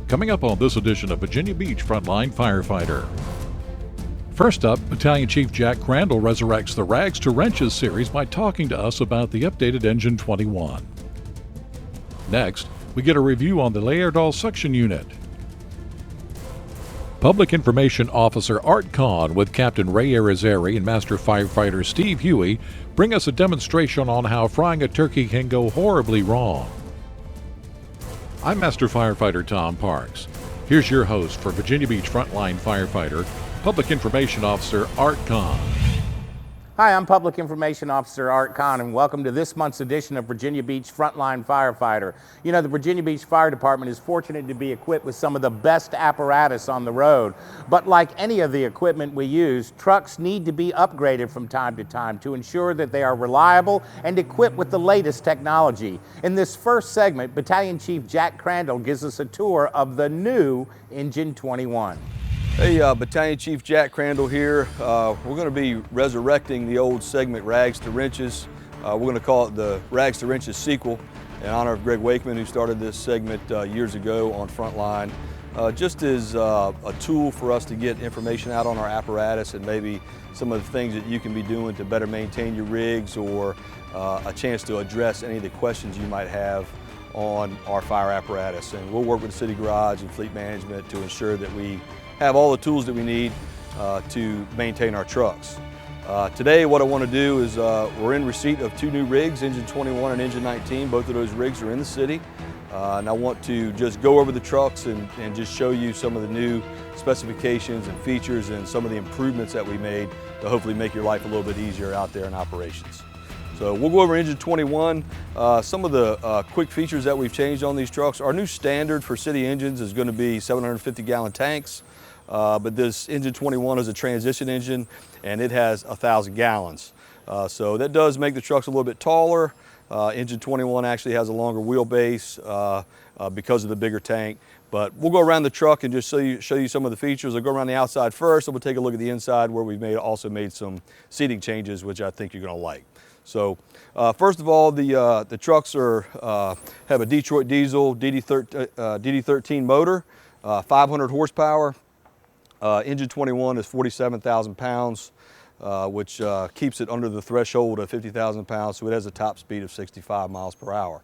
Coming up on this edition of Virginia Beach Frontline Firefighter. First up, Battalion Chief Jack Crandall resurrects the Rags to Wrenches series by talking to us about the updated Engine 21. Next, we get a review on the Kellerhals suction unit. Public Information Officer Art Kahn with Captain Ray Arizari and Master Firefighter Steve Huey bring us a demonstration on how frying a turkey can go horribly wrong. I'm Master Firefighter Tom Parks. Here's your host for Virginia Beach Frontline Firefighter, Public Information Officer Art Kahn. Hi, I'm Public Information Officer Art Kahn, and welcome to this month's edition of Virginia Beach Frontline Firefighter. You know, the Virginia Beach Fire Department is fortunate to be equipped with some of the best apparatus on the road. But like any of the equipment we use, trucks need to be upgraded from time to time to ensure that they are reliable and equipped with the latest technology. In this first segment, Battalion Chief Jack Crandall gives us a tour of the new Engine 21. Hey, Battalion Chief Jack Crandall here. We're going to be resurrecting the old segment Rags to Wrenches. We're going to call it the Rags to Wrenches sequel in honor of Greg Wakeman, who started this segment years ago on Frontline. Just as a tool for us to get information out on our apparatus and maybe some of the things that you can be doing to better maintain your rigs, or a chance to address any of the questions you might have on our fire apparatus. And we'll work with the City Garage and Fleet Management to ensure that we have all the tools that we need to maintain our trucks. Today what I want to do is we're in receipt of two new rigs, Engine 21 and Engine 19. Both of those rigs are in the city. And I want to just go over the trucks and just show you some of the new specifications and features and some of the improvements that we made to hopefully make your life a little bit easier out there in operations. So we'll go over Engine 21. Some of the quick features that we've changed on these trucks. Our new standard for city engines is going to be 750-gallon tanks. But this Engine 21 is a transition engine, and it has 1,000 gallons. So that does make the trucks a little bit taller. Engine 21 actually has a longer wheelbase because of the bigger tank. But we'll go around the truck and just show you some of the features. I'll go around the outside first, and we'll take a look at the inside, where we've also made some seating changes, which I think you're going to like. So first of all, the trucks have a Detroit diesel DD13 motor, 500 horsepower. Engine 21 is 47,000 pounds, which keeps it under the threshold of 50,000 pounds, so it has a top speed of 65 miles per hour.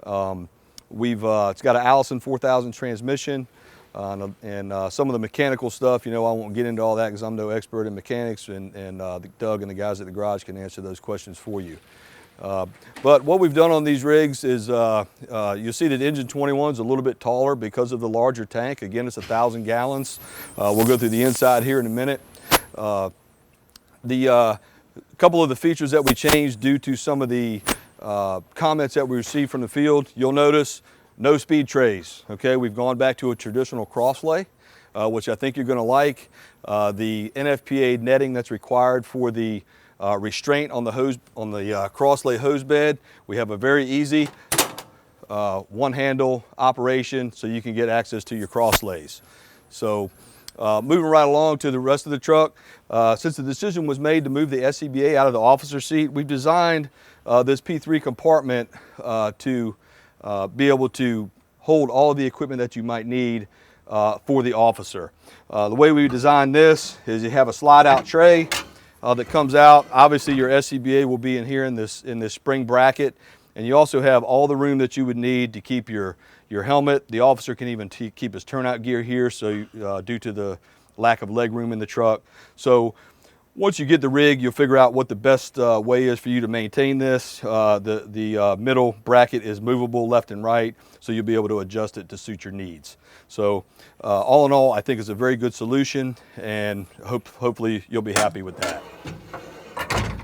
It's got an Allison 4000 transmission, and some of the mechanical stuff, you know, I won't get into all that because I'm no expert in mechanics, and Doug and the guys at the garage can answer those questions for you. But what we've done on these rigs is you'll see that Engine 21 is a little bit taller because of the larger tank. Again, it's 1,000 gallons. We'll go through the inside here in a minute. The couple of the features that we changed due to some of the comments that we received from the field, you'll notice no speed trays. Okay, we've gone back to a traditional crosslay, which I think you're going to like. The NFPA netting that's required for the restraint on the hose, on the crosslay hose bed. We have a very easy one handle operation, so you can get access to your crosslays. So moving right along to the rest of the truck, since the decision was made to move the SCBA out of the officer seat, we've designed this P3 compartment to be able to hold all of the equipment that you might need for the officer. The way we designed this is you have a slide out tray that comes out. Obviously your SCBA will be in here in this spring bracket, and you also have all the room that you would need to keep your helmet. The officer can even keep his turnout gear here, so due to the lack of leg room in the truck. So once you get the rig, you'll figure out what the best way is for you to maintain this. The middle bracket is movable left and right, so you'll be able to adjust it to suit your needs. So all in all, I think it's a very good solution, and hopefully you'll be happy with that.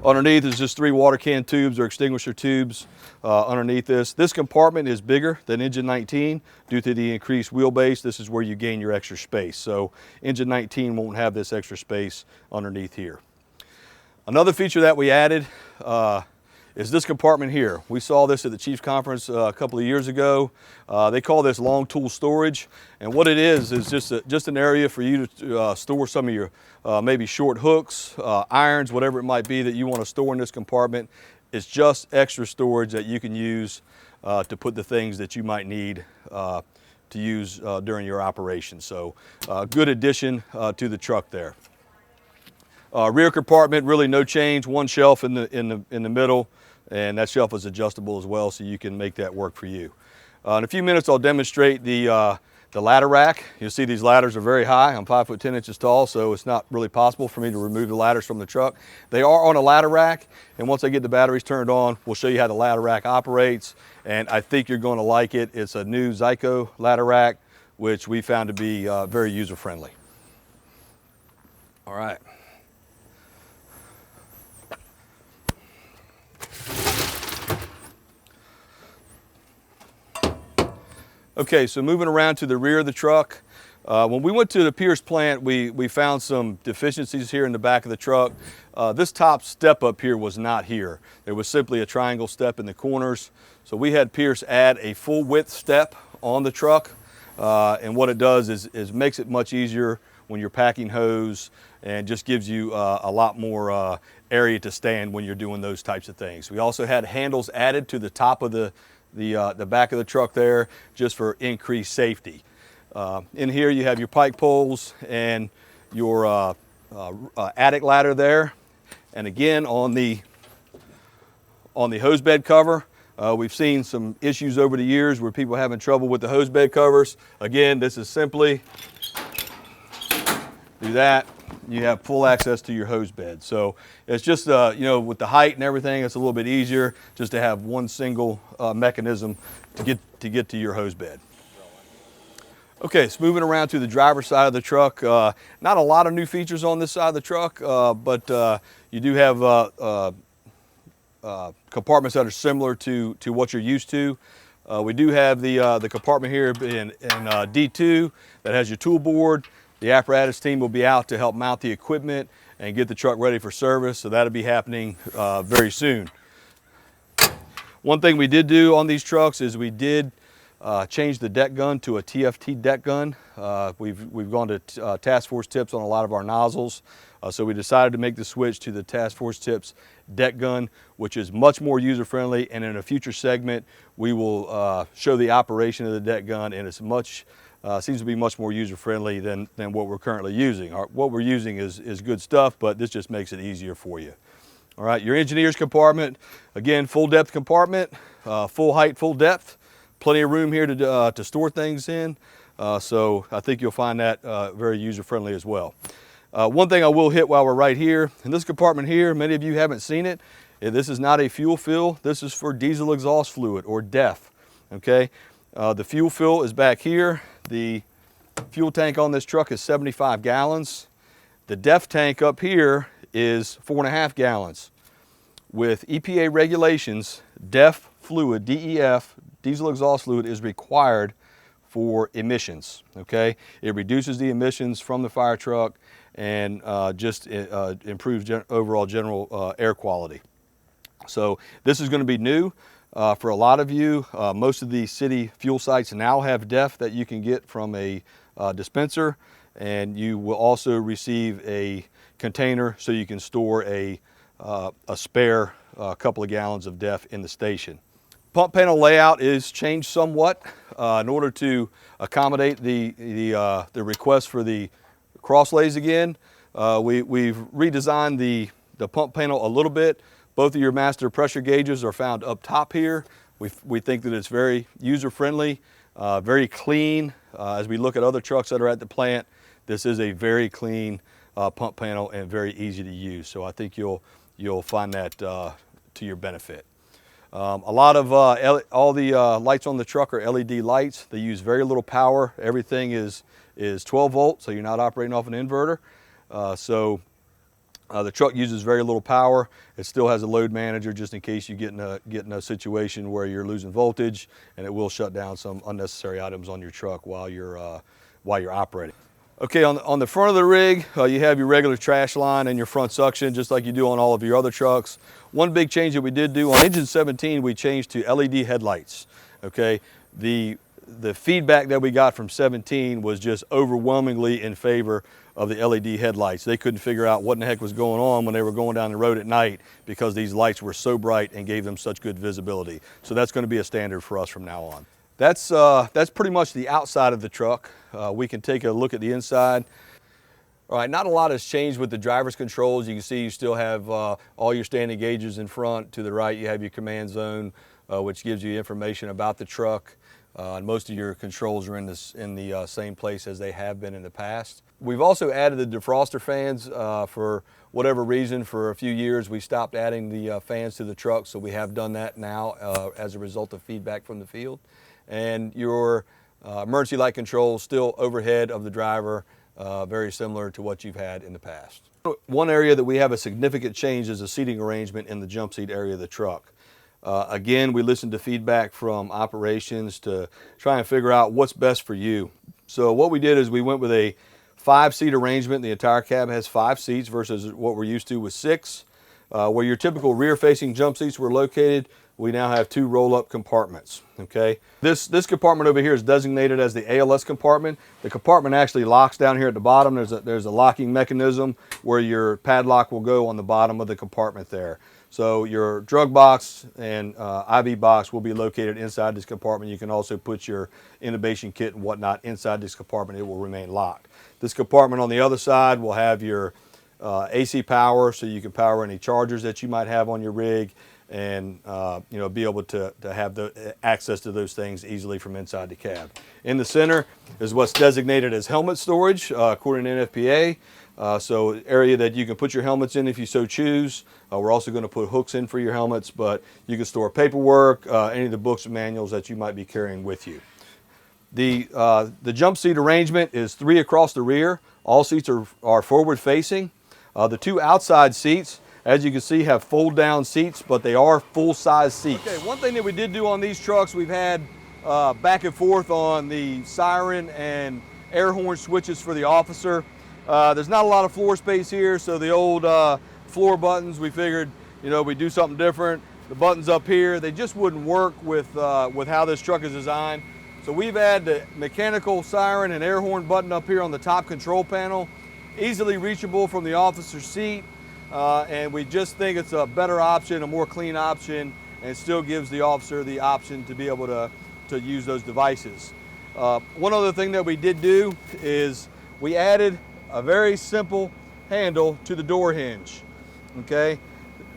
Underneath is just 3 water can tubes or extinguisher tubes underneath this. This compartment is bigger than Engine 19 due to the increased wheelbase. This is where you gain your extra space. So Engine 19 won't have this extra space underneath here. Another feature that we added is this compartment here. We saw this at the Chiefs Conference a couple of years ago. They call this long tool storage, and what it is just an area for you to store some of your maybe short hooks, irons, whatever it might be that you want to store in this compartment. It's just extra storage that you can use to put the things that you might need to use during your operation. So good addition to the truck there. Rear compartment, really no change. One shelf in the middle, and that shelf is adjustable as well, so you can make that work for you. In a few minutes, I'll demonstrate the ladder rack. You'll see these ladders are very high. I'm 5 foot 10 inches tall, so it's not really possible for me to remove the ladders from the truck. They are on a ladder rack, and once I get the batteries turned on, we'll show you how the ladder rack operates, and I think you're going to like it. It's a new Zyco ladder rack, which we found to be very user-friendly. All right. Okay, so moving around to the rear of the truck. When we went to the Pierce plant, we found some deficiencies here in the back of the truck. This top step up here was not here. There was simply a triangle step in the corners. So we had Pierce add a full width step on the truck. And what it does is makes it much easier when you're packing hose, and just gives you a lot more area to stand when you're doing those types of things. We also had handles added to the top of the back of the truck there, just for increased safety. In here you have your pike poles and your attic ladder there. And again, on the hose bed cover, we've seen some issues over the years where people are having trouble with the hose bed covers. Again, this is simply do that. You have full access to your hose bed. So it's just, you know, with the height and everything, it's a little bit easier just to have one single mechanism to get to your hose bed. Okay, so moving around to the driver's side of the truck. Not a lot of new features on this side of the truck, but you do have compartments that are similar to what you're used to. We do have the compartment here in D2 that has your tool board. The apparatus team will be out to help mount the equipment and get the truck ready for service, so that'll be happening very soon. One thing we did do on these trucks is we did change the deck gun to a TFT deck gun. We've gone to task force tips on a lot of our nozzles, so we decided to make the switch to the task force tips deck gun, which is much more user-friendly, and in a future segment we will show the operation of the deck gun, and it's much seems to be much more user-friendly than what we're currently using. What we're using is good stuff, but this just makes it easier for you. All right, your engineer's compartment, again, full depth compartment, full height, full depth, plenty of room here to store things in. So I think you'll find that very user-friendly as well. One thing I will hit while we're right here, in this compartment here, many of you haven't seen it. This is not a fuel fill. This is for diesel exhaust fluid, or DEF, okay? The fuel fill is back here. The fuel tank on this truck is 75 gallons. The DEF tank up here is 4.5 gallons. With EPA regulations, DEF fluid, DEF, diesel exhaust fluid, is required for emissions, okay? It reduces the emissions from the fire truck and just improves overall general air quality. So this is going to be new for a lot of you. Most of the city fuel sites now have DEF that you can get from a dispenser, and you will also receive a container so you can store a spare couple of gallons of DEF in the station. Pump panel layout is changed somewhat in order to accommodate the request for the crosslays again. We've redesigned the pump panel a little bit. Both of your master pressure gauges are found up top here. We think that it's very user-friendly, very clean. As we look at other trucks that are at the plant, this is a very clean pump panel and very easy to use. So I think you'll find that to your benefit. A lot of all the lights on the truck are LED lights. They use very little power. Everything is 12 volt, so you're not operating off an inverter. The truck uses very little power. It still has a load manager just in case you get in a situation where you're losing voltage, and it will shut down some unnecessary items on your truck while you're operating. Okay, on the front of the rig, you have your regular trash line and your front suction, just like you do on all of your other trucks. One big change that we did do on engine 17, we changed to LED headlights. Okay, the feedback that we got from 17 was just overwhelmingly in favor of the LED headlights. They couldn't figure out what in the heck was going on when they were going down the road at night because these lights were so bright and gave them such good visibility. So that's going to be a standard for us from now on. That's pretty much the outside of the truck. We can take a look at the inside. All right, not a lot has changed with the driver's controls. You can see you still have all your standing gauges in front. To the right, you have your command zone, which gives you information about the truck. And most of your controls are in the same place as they have been in the past. We've also added the defroster fans for whatever reason. For a few years, we stopped adding the fans to the truck, so we have done that now as a result of feedback from the field. And your emergency light controls still overhead of the driver, very similar to what you've had in the past. One area that we have a significant change is the seating arrangement in the jump seat area of the truck. Again, we listened to feedback from operations to try and figure out what's best for you. So what we did is we went with a 5-seat arrangement. The entire cab has 5 seats versus what we're used to with 6. Where your typical rear-facing jump seats were located, we now have 2 roll-up compartments, okay? This compartment over here is designated as the ALS compartment. The compartment actually locks down here at the bottom. There's a locking mechanism where your padlock will go on the bottom of the compartment there. So your drug box and IV box will be located inside this compartment. You can also put your intubation kit and whatnot inside this compartment. It will remain locked. This compartment on the other side will have your AC power, so you can power any chargers that you might have on your rig, and be able to have the access to those things easily from inside the cab. In the center is what's designated as helmet storage according to NFPA. So area that you can put your helmets in if you so choose. We're also going to put hooks in for your helmets, but you can store paperwork, any of the books and manuals that you might be carrying with you. The jump seat arrangement is 3 across the rear. All seats are forward facing. The 2 outside seats, as you can see, have fold down seats, but they are full size seats. Okay, one thing that we did do on these trucks, we've had back and forth on the siren and air horn switches for the officer. There's not a lot of floor space here, so the old floor buttons, we figured, we'd do something different. The buttons up here, they just wouldn't work with how this truck is designed. So we've had the mechanical siren and air horn button up here on the top control panel, easily reachable from the officer's seat, and we just think it's a better option, a more clean option, and still gives the officer the option to be able to use those devices. One other thing that we did do is we added a very simple handle to the door hinge, okay?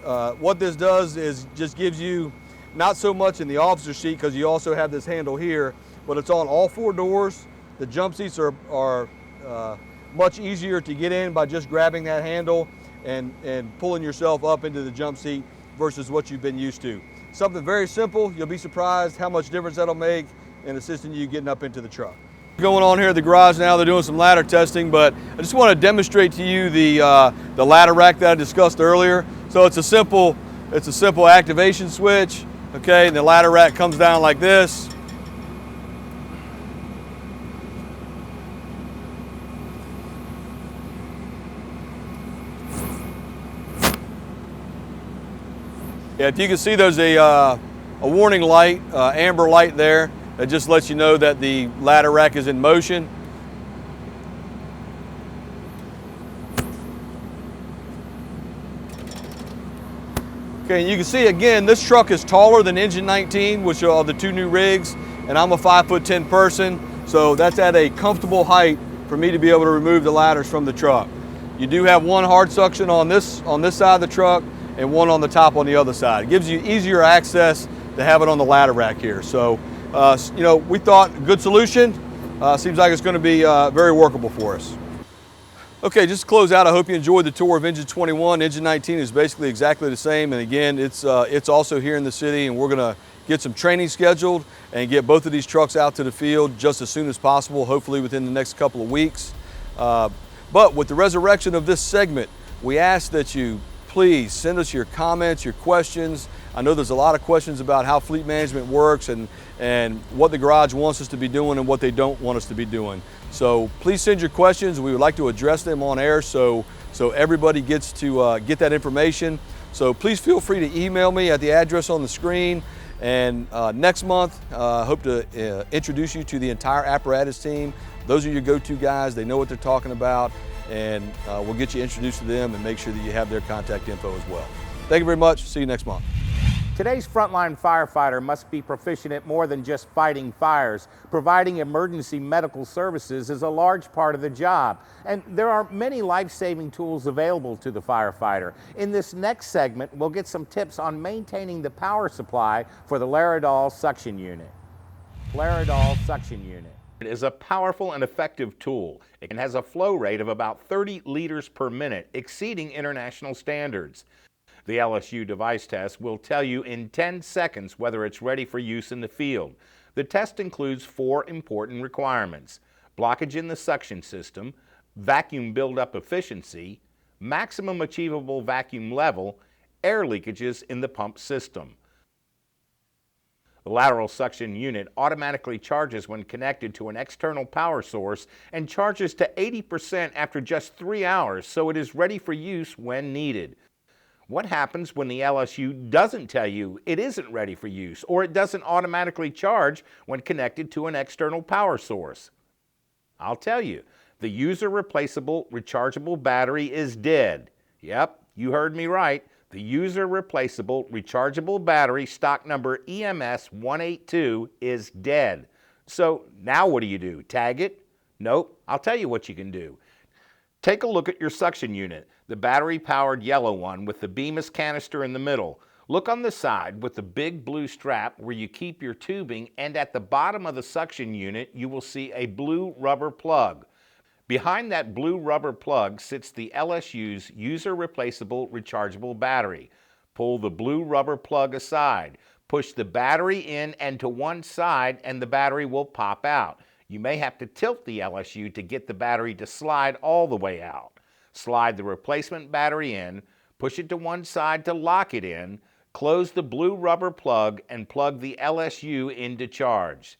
What this does is just gives you, not so much in the officer's seat because you also have this handle here, but it's on all 4 doors. The jump seats are much easier to get in by just grabbing that handle and pulling yourself up into the jump seat versus what you've been used to. Something very simple. You'll be surprised how much difference that'll make in assisting you getting up into the truck. Going on here at the garage now, they're doing some ladder testing, but I just want to demonstrate to you the ladder rack that I discussed earlier. So it's a simple activation switch, okay, and the ladder rack comes down like this. Yeah, if you can see, there's a warning light, amber light there. That just lets you know that the ladder rack is in motion. Okay, and you can see again, this truck is taller than engine 19, which are the 2 new rigs, and I'm a 5'10" person, so that's at a comfortable height for me to be able to remove the ladders from the truck. You do have 1 hard suction on this side of the truck and 1 on the top on the other side. It gives you easier access to have it on the ladder rack here. So, we thought a good solution. Seems like it's going to be very workable for us. Okay, just to close out, I hope you enjoyed the tour of Engine 21. Engine 19 is basically exactly the same, and again, it's also here in the city, and we're going to get some training scheduled and get both of these trucks out to the field just as soon as possible, hopefully within the next couple of weeks. But with the resurrection of this segment, we ask that you please send us your comments, your questions. I know there's a lot of questions about how fleet management works and what the garage wants us to be doing and what they don't want us to be doing. So please send your questions. We would like to address them on air so everybody gets to get that information. So please feel free to email me at the address on the screen. And next month, I hope to introduce you to the entire apparatus team. Those are your go-to guys. They know what they're talking about, and we'll get you introduced to them and make sure that you have their contact info as well. Thank you very much. See you next month. Today's frontline firefighter must be proficient at more than just fighting fires. Providing emergency medical services is a large part of the job, and there are many life-saving tools available to the firefighter. In this next segment, we'll get some tips on maintaining the power supply for the Kellerhals suction unit. Kellerhals suction unit. It is a powerful and effective tool. It has a flow rate of about 30 liters per minute, exceeding international standards. The LSU device test will tell you in 10 seconds whether it's ready for use in the field. The test includes 4 important requirements: blockage in the suction system, vacuum buildup efficiency, maximum achievable vacuum level, air leakages in the pump system. The lateral suction unit automatically charges when connected to an external power source and charges to 80% after just 3 hours, so it is ready for use when needed. What happens when the LSU doesn't tell you it isn't ready for use, or it doesn't automatically charge when connected to an external power source? I'll tell you, the user replaceable rechargeable battery is dead. Yep, you heard me right. The user replaceable rechargeable battery, stock number EMS 182, is dead. So now what do? Tag it? Nope, I'll tell you what you can do. Take a look at your suction unit, the battery-powered yellow one with the Bemis canister in the middle. Look on the side with the big blue strap where you keep your tubing, and at the bottom of the suction unit you will see a blue rubber plug. Behind that blue rubber plug sits the LSU's user replaceable rechargeable battery. Pull the blue rubber plug aside. Push the battery in and to one side and the battery will pop out. You may have to tilt the LSU to get the battery to slide all the way out. Slide the replacement battery in, push it to one side to lock it in, close the blue rubber plug, and plug the LSU into charge.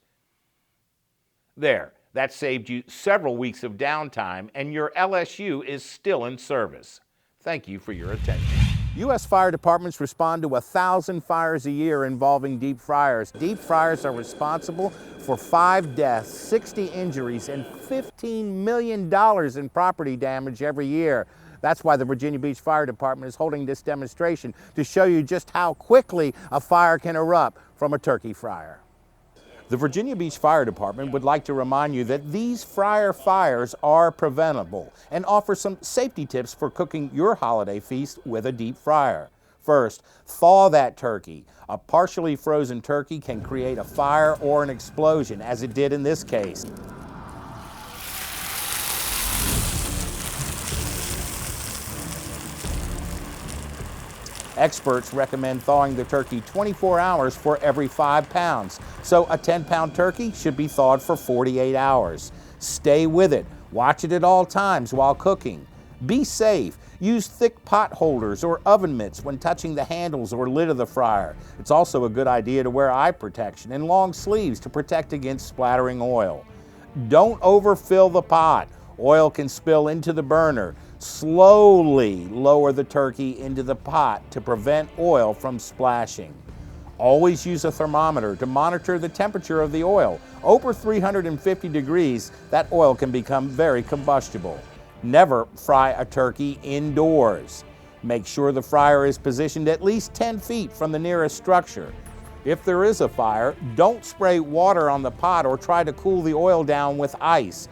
There, that saved you several weeks of downtime, and your LSU is still in service. Thank you for your attention. U.S. fire departments respond to 1,000 fires a year involving deep fryers. Deep fryers are responsible for 5 deaths, 60 injuries, and $15 million in property damage every year. That's why the Virginia Beach Fire Department is holding this demonstration to show you just how quickly a fire can erupt from a turkey fryer. The Virginia Beach Fire Department would like to remind you that these fryer fires are preventable and offer some safety tips for cooking your holiday feast with a deep fryer. First, thaw that turkey. A partially frozen turkey can create a fire or an explosion, as it did in this case. Experts recommend thawing the turkey 24 hours for every 5 pounds, so a 10-pound turkey should be thawed for 48 hours. Stay with it. Watch it at all times while cooking. Be safe. Use thick pot holders or oven mitts when touching the handles or lid of the fryer. It's also a good idea to wear eye protection and long sleeves to protect against splattering oil. Don't overfill the pot. Oil can spill into the burner. Slowly lower the turkey into the pot to prevent oil from splashing. Always use a thermometer to monitor the temperature of the oil. Over 350 degrees, that oil can become very combustible. Never fry a turkey indoors. Make sure the fryer is positioned at least 10 feet from the nearest structure. If there is a fire, don't spray water on the pot or try to cool the oil down with ice.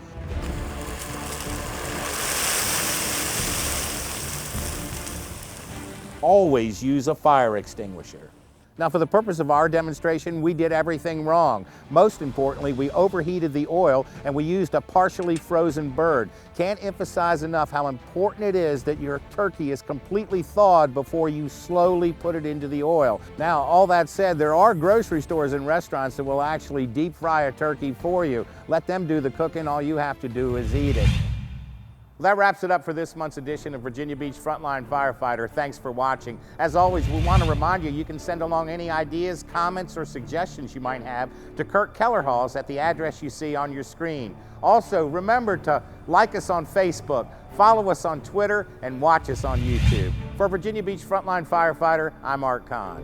Always use a fire extinguisher. Now, for the purpose of our demonstration, we did everything wrong. Most importantly, we overheated the oil and we used a partially frozen bird. Can't emphasize enough how important it is that your turkey is completely thawed before you slowly put it into the oil. Now, all that said, there are grocery stores and restaurants that will actually deep fry a turkey for you. Let them do the cooking. All you have to do is eat it. That wraps it up for this month's edition of Virginia Beach Frontline Firefighter. Thanks for watching. As always, we want to remind you can send along any ideas, comments, or suggestions you might have to Kirk Kellerhals at the address you see on your screen. Also, remember to like us on Facebook, follow us on Twitter, and watch us on YouTube. For Virginia Beach Frontline Firefighter, I'm Art Kahn.